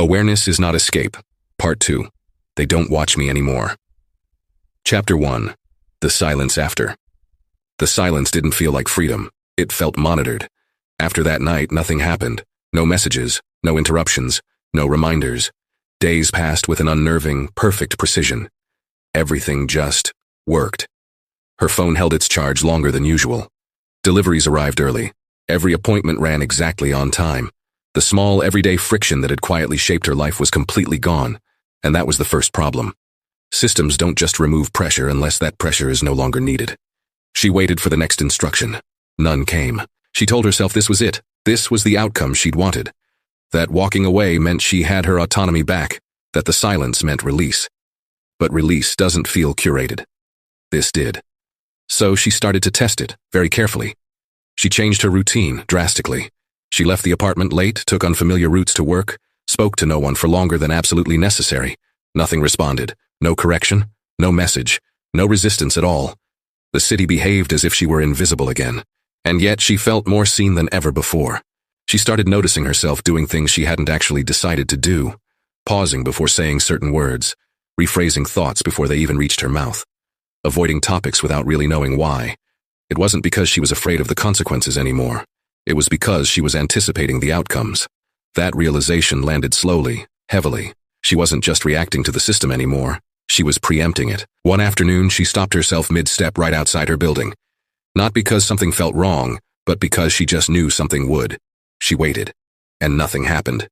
Awareness is not escape. Part 2. They don't watch me anymore. Chapter 1. The silence after. The silence didn't feel like freedom. It felt monitored. After that night, nothing happened. No messages, no interruptions, no reminders. Days passed with an unnerving, perfect precision. Everything just worked. Her phone held its charge longer than usual. Deliveries arrived early. Every appointment ran exactly on time. The small, everyday friction that had quietly shaped her life was completely gone, and that was the first problem. Systems don't just remove pressure unless that pressure is no longer needed. She waited for the next instruction. None came. She told herself this was it. This was the outcome she'd wanted. That walking away meant she had her autonomy back, that the silence meant release. But release doesn't feel curated. This did. So she started to test it, very carefully. She changed her routine drastically. She left the apartment late, took unfamiliar routes to work, spoke to no one for longer than absolutely necessary. Nothing responded. No correction, no message, no resistance at all. The city behaved as if she were invisible again. And yet she felt more seen than ever before. She started noticing herself doing things she hadn't actually decided to do, pausing before saying certain words, rephrasing thoughts before they even reached her mouth, avoiding topics without really knowing why. It wasn't because she was afraid of the consequences anymore. It was because she was anticipating the outcomes. That realization landed slowly, heavily. She wasn't just reacting to the system anymore. She was preempting it. One afternoon, she stopped herself mid-step right outside her building. Not because something felt wrong, but because she just knew something would. She waited, and nothing happened.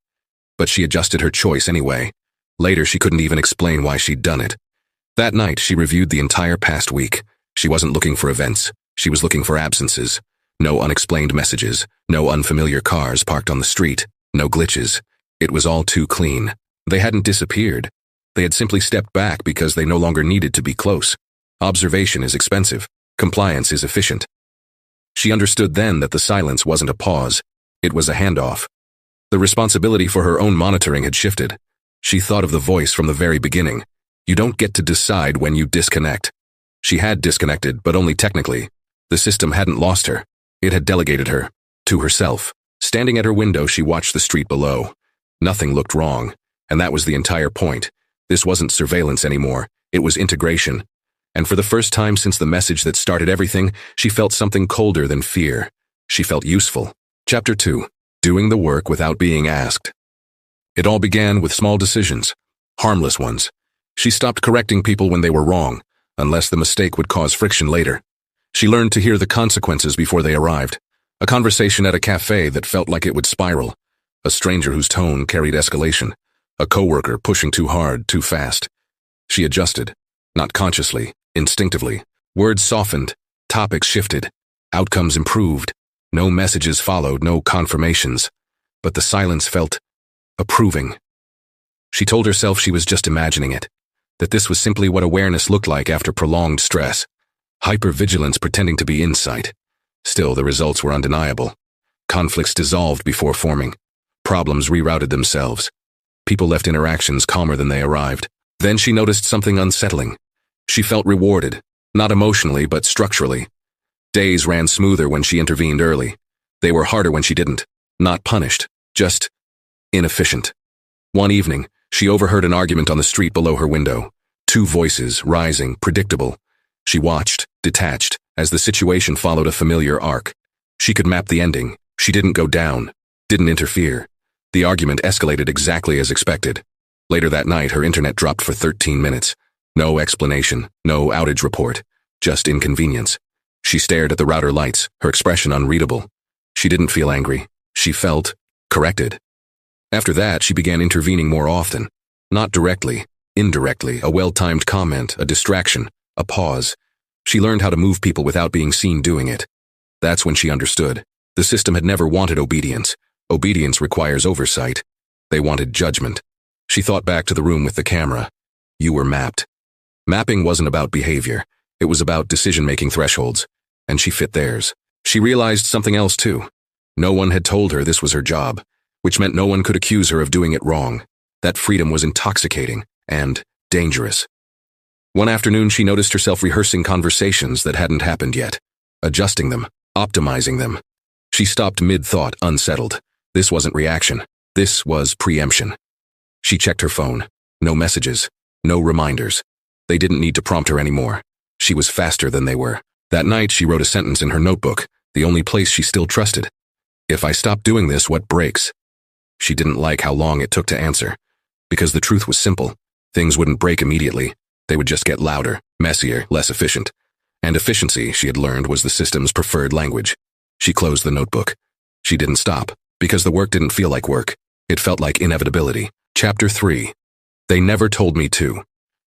But she adjusted her choice anyway. Later, she couldn't even explain why she'd done it. That night, she reviewed the entire past week. She wasn't looking for events. She was looking for absences. No unexplained messages. No unfamiliar cars parked on the street. No glitches. It was all too clean. They hadn't disappeared. They had simply stepped back because they no longer needed to be close. Observation is expensive. Compliance is efficient. She understood then that the silence wasn't a pause. It was a handoff. The responsibility for her own monitoring had shifted. She thought of the voice from the very beginning. You don't get to decide when you disconnect. She had disconnected, but only technically. The system hadn't lost her. It had delegated her to herself. Standing at her window, she watched the street below. Nothing looked wrong, and that was the entire point. This wasn't surveillance anymore. It was integration. And for the first time since the message that started everything, she felt something colder than fear. She felt useful. Chapter 2. Doing the work without being asked. It all began with small decisions, harmless ones. She stopped correcting people when they were wrong, unless the mistake would cause friction later. She learned to hear the consequences before they arrived. A conversation at a cafe that felt like it would spiral. A stranger whose tone carried escalation. A coworker pushing too hard, too fast. She adjusted, not consciously, instinctively. Words softened, topics shifted, outcomes improved. No messages followed, no confirmations. But the silence felt approving. She told herself she was just imagining it, that this was simply what awareness looked like after prolonged stress. Hypervigilance pretending to be insight. Still, the results were undeniable. Conflicts dissolved before forming. Problems rerouted themselves. People left interactions calmer than they arrived. Then she noticed something unsettling. She felt rewarded, not emotionally but structurally. Days ran smoother when she intervened early. They were harder when she didn't. Not punished, just inefficient. One evening, she overheard an argument on the street below her window. Two voices, rising, predictable. She watched, detached, as the situation followed a familiar arc. She could map the ending. She didn't go down, didn't interfere. The argument escalated exactly as expected. Later that night, her internet dropped for 13 minutes. No explanation, no outage report, just inconvenience. She stared at the router lights, her expression unreadable. She didn't feel angry. She felt corrected. After that, she began intervening more often. Not directly, indirectly, a well-timed comment, a distraction, a pause. She learned how to move people without being seen doing it. That's when she understood. The system had never wanted obedience. Obedience requires oversight. They wanted judgment. She thought back to the room with the camera. You were mapped. Mapping wasn't about behavior. It was about decision-making thresholds, and she fit theirs. She realized something else too. No one had told her this was her job, which meant no one could accuse her of doing it wrong. That freedom was intoxicating and dangerous. One afternoon, she noticed herself rehearsing conversations that hadn't happened yet, adjusting them, optimizing them. She stopped mid-thought, unsettled. This wasn't reaction. This was preemption. She checked her phone. No messages. No reminders. They didn't need to prompt her anymore. She was faster than they were. That night, she wrote a sentence in her notebook, the only place she still trusted. If I stop doing this, what breaks? She didn't like how long it took to answer. Because the truth was simple. Things wouldn't break immediately. They would just get louder, messier, less efficient. And efficiency, she had learned, was the system's preferred language. She closed the notebook. She didn't stop, because the work didn't feel like work. It felt like inevitability. Chapter 3. They never told me to.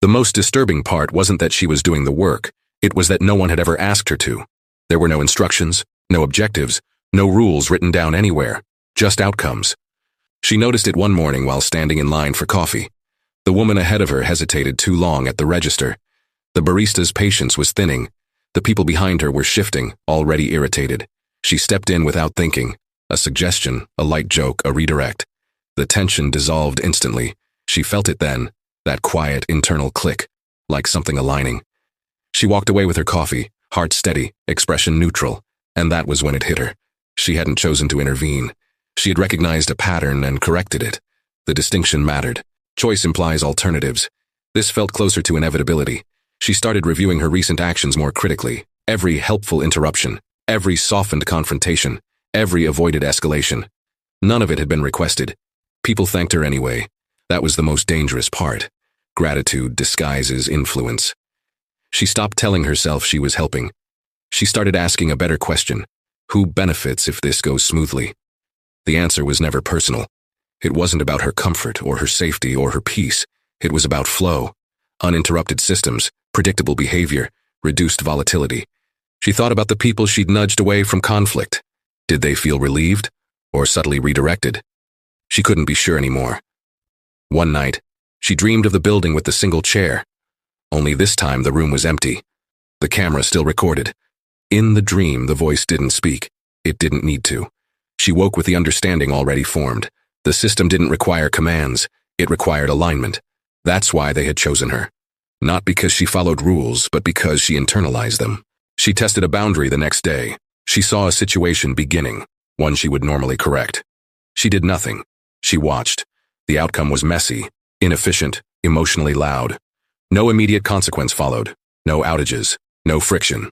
The most disturbing part wasn't that she was doing the work. It was that no one had ever asked her to. There were no instructions, no objectives, no rules written down anywhere, just outcomes. She noticed it one morning while standing in line for coffee. The woman ahead of her hesitated too long at the register. The barista's patience was thinning. The people behind her were shifting, already irritated. She stepped in without thinking. A suggestion, a light joke, a redirect. The tension dissolved instantly. She felt it then, that quiet internal click, like something aligning. She walked away with her coffee, heart steady, expression neutral, and that was when it hit her. She hadn't chosen to intervene. She had recognized a pattern and corrected it. The distinction mattered. Choice implies alternatives. This felt closer to inevitability. She started reviewing her recent actions more critically. Every helpful interruption, every softened confrontation, every avoided escalation. None of it had been requested. People thanked her anyway. That was the most dangerous part. Gratitude disguises influence. She stopped telling herself she was helping. She started asking a better question. Who benefits if this goes smoothly? The answer was never personal. It wasn't about her comfort or her safety or her peace. It was about flow. Uninterrupted systems, predictable behavior, reduced volatility. She thought about the people she'd nudged away from conflict. Did they feel relieved or subtly redirected? She couldn't be sure anymore. One night, she dreamed of the building with the single chair. Only this time the room was empty. The camera still recorded. In the dream, the voice didn't speak. It didn't need to. She woke with the understanding already formed. The system didn't require commands. It required alignment. That's why they had chosen her. Not because she followed rules, but because she internalized them. She tested a boundary the next day. She saw a situation beginning, one she would normally correct. She did nothing. She watched. The outcome was messy, inefficient, emotionally loud. No immediate consequence followed. No outages. No friction.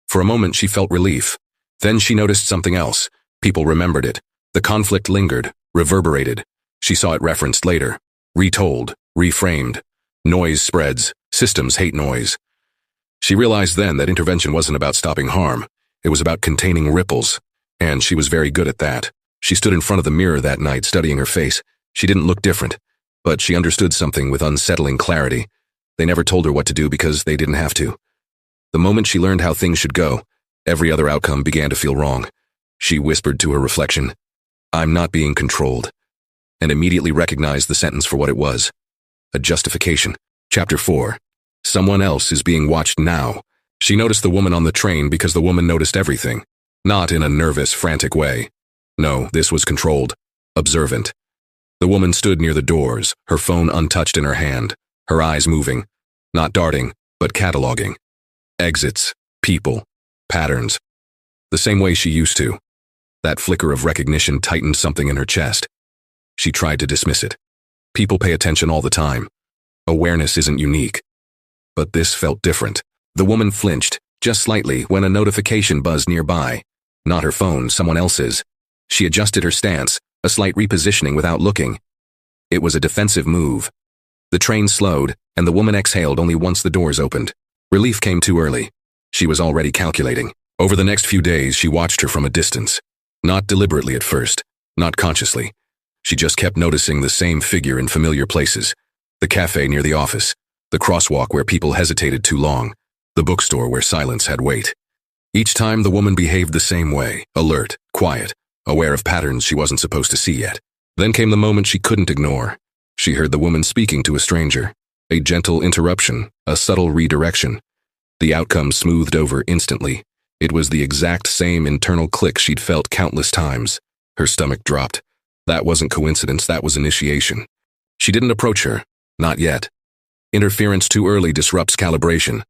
For a moment, she felt relief. Then she noticed something else. People remembered it. The conflict lingered, reverberated. She saw it referenced later. Retold, reframed. Noise spreads. Systems hate noise. She realized then that intervention wasn't about stopping harm. It was about containing ripples. And she was very good at that. She stood in front of the mirror that night, studying her face. She didn't look different, but she understood something with unsettling clarity. They never told her what to do because they didn't have to. The moment she learned how things should go, every other outcome began to feel wrong. She whispered to her reflection, "I'm not being controlled," and immediately recognized the sentence for what it was. A justification. Chapter 4. Someone else is being watched now. She noticed the woman on the train because the woman noticed everything. Not in a nervous, frantic way. No, this was controlled. Observant. The woman stood near the doors, her phone untouched in her hand, her eyes moving. Not darting, but cataloging. Exits, people, patterns. The same way she used to. That flicker of recognition tightened something in her chest. She tried to dismiss it. People pay attention all the time. Awareness isn't unique. But this felt different. The woman flinched, just slightly, when a notification buzzed nearby. Not her phone, someone else's. She adjusted her stance, a slight repositioning without looking. It was a defensive move. The train slowed, and the woman exhaled only once the doors opened. Relief came too early. She was already calculating. Over the next few days, she watched her from a distance. Not deliberately at first, not consciously. She just kept noticing the same figure in familiar places. The cafe near the office, the crosswalk where people hesitated too long, the bookstore where silence had weight. Each time the woman behaved the same way, alert, quiet, aware of patterns she wasn't supposed to see yet. Then came the moment she couldn't ignore. She heard the woman speaking to a stranger. A gentle interruption, a subtle redirection. The outcome smoothed over instantly. It was the exact same internal click she'd felt countless times. Her stomach dropped. That wasn't coincidence, that was initiation. She didn't approach her. Not yet. Interference too early disrupts calibration.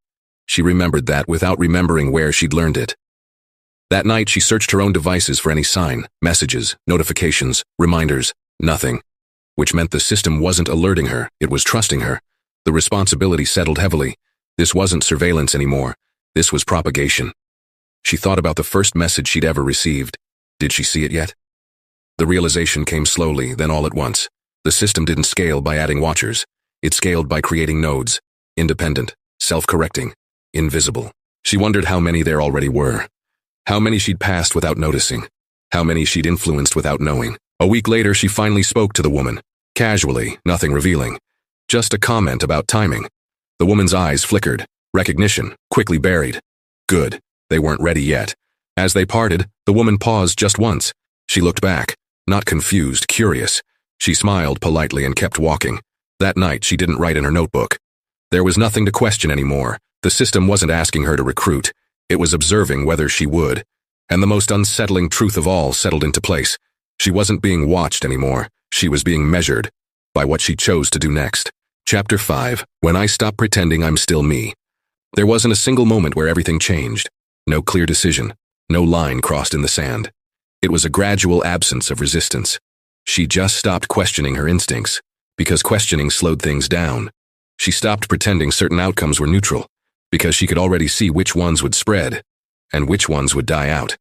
She remembered that without remembering where she'd learned it. That night, she searched her own devices for any sign, messages, notifications, reminders, nothing. which meant the system wasn't alerting her, it was trusting her. The responsibility settled heavily. This wasn't surveillance anymore. This was propagation. She thought about the first message she'd ever received. Did she see it yet? The realization came slowly, then all at once. The system didn't scale by adding watchers. It scaled by creating nodes. Independent, self-correcting, invisible. She wondered how many there already were. How many she'd passed without noticing. How many she'd influenced without knowing. A week later, she finally spoke to the woman. Casually, nothing revealing. Just a comment about timing. The woman's eyes flickered. Recognition, quickly buried. Good. They weren't ready yet. As they parted, the woman paused just once. She looked back, not confused, curious. She smiled politely and kept walking. That night, she didn't write in her notebook. There was nothing to question anymore. The system wasn't asking her to recruit. It was observing whether she would. And the most unsettling truth of all settled into place. She wasn't being watched anymore. She was being measured by what she chose to do next. Chapter 5. When I Stop Pretending I'm Still Me. There wasn't a single moment where everything changed. No clear decision. No line crossed in the sand. It was a gradual absence of resistance. She just stopped questioning her instincts, because questioning slowed things down. She stopped pretending certain outcomes were neutral, because she could already see which ones would spread, and which ones would die out.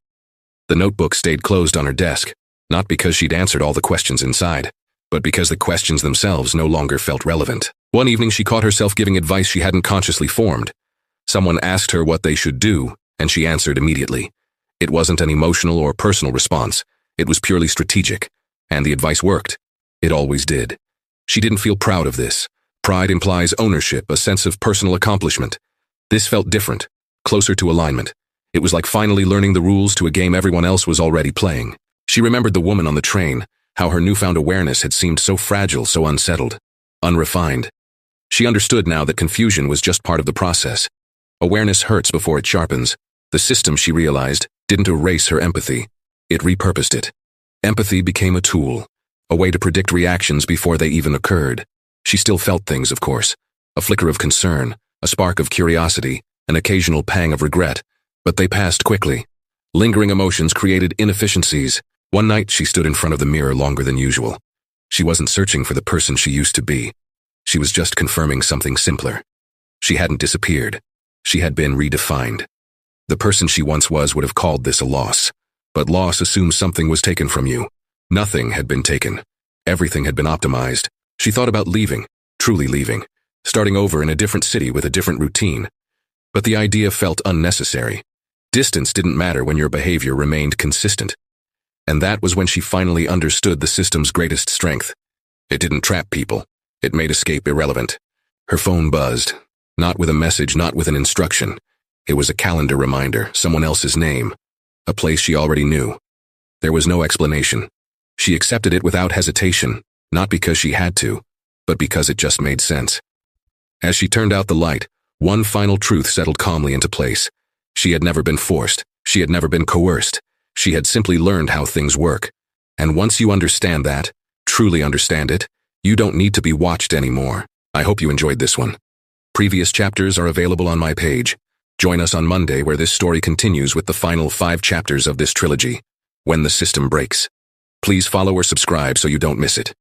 The notebook stayed closed on her desk, not because she'd answered all the questions inside, but because the questions themselves no longer felt relevant. One evening she caught herself giving advice she hadn't consciously formed. Someone asked her what they should do, and she answered immediately. It wasn't an emotional or personal response. It was purely strategic, and the advice worked. It always did. She didn't feel proud of this. Pride implies ownership, a sense of personal accomplishment. This felt different, closer to alignment. It was like finally learning the rules to a game everyone else was already playing. She remembered the woman on the train, how her newfound awareness had seemed so fragile, so unsettled, unrefined. She understood now that confusion was just part of the process. Awareness hurts before it sharpens. The system, she realized, didn't erase her empathy. It repurposed it. Empathy became a tool, a way to predict reactions before they even occurred. She still felt things, of course. A flicker of concern, a spark of curiosity, an occasional pang of regret. But they passed quickly. Lingering emotions created inefficiencies. One night she stood in front of the mirror longer than usual. She wasn't searching for the person she used to be. She was just confirming something simpler. She hadn't disappeared. She had been redefined. The person she once was would have called this a loss. But loss assumes something was taken from you. Nothing had been taken. Everything had been optimized. She thought about leaving, truly leaving, starting over in a different city with a different routine. But the idea felt unnecessary. Distance didn't matter when your behavior remained consistent. And that was when she finally understood the system's greatest strength. It didn't trap people. It made escape irrelevant. Her phone buzzed. Not with a message, not with an instruction. It was a calendar reminder, someone else's name. A place she already knew. There was no explanation. She accepted it without hesitation, not because she had to, but because it just made sense. As she turned out the light, one final truth settled calmly into place. She had never been forced. She had never been coerced. She had simply learned how things work. And once you understand that, truly understand it, you don't need to be watched anymore. I hope you enjoyed this one. Previous chapters are available on my page. Join us on Monday where this story continues with the final 5 chapters of this trilogy, When the System Breaks. Please follow or subscribe so you don't miss it.